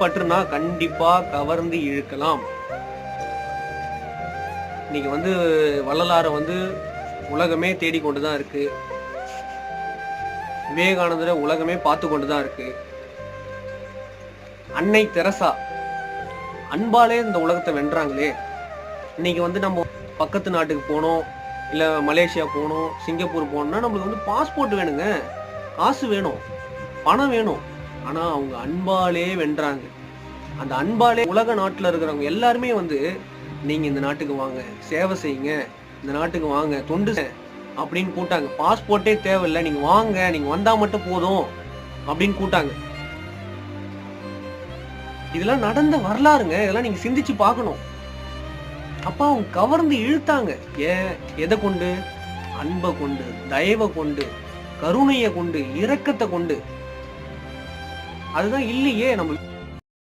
பற்றுனா கண்டிப்பா கவர்ந்து இழுக்கலாம். இன்னைக்கு வள்ளலார உலகமே தேடிக்கொண்டுதான் இருக்கு. விவேகானந்தரை உலகமே பார்த்து கொண்டுதான் இருக்கு. அன்னை தெரசா அன்பாலே இந்த உலகத்தை வென்றாங்களே. இன்னைக்கு நம்ம பக்கத்து நாட்டுக்கு போனோம், இல்ல மலேசியா போனோம், சிங்கப்பூர் போனோம்னா நம்மளுக்கு பாஸ்போர்ட் வேணுங்க, காசு வேணும், பணம் வேணும். ஆனா அவங்க அன்பாலே வென்றாங்க. அந்த அன்பாலே உலக நாட்டுல இருக்கிறவங்க எல்லாருமே நீங்க இந்த நாட்டுக்கு வாங்க, சேவை செய்யுங்க, இந்த நாட்டுக்கு வாங்க, தொண்டு அப்படின்னு கூட்டாங்க. பாஸ்போர்ட்டே தேவையில்லை, நீங்க வாங்க, நீங்க வந்தா மட்டும் போதும் அப்படின்னு கூட்டாங்க. இதெல்லாம் நடந்த வரலாறுங்க. இதெல்லாம் நீங்க சிந்திச்சு பார்க்கணும். அப்ப அவங்க கவர்ந்து இழுத்தாங்க. ஏன்? எதை கொண்டு? அன்பை கொண்டு, தயவை கொண்டு, கருணையை கொண்டு, இரக்கத்தை கொண்டு. அதுதான் இல்லையே நம்ம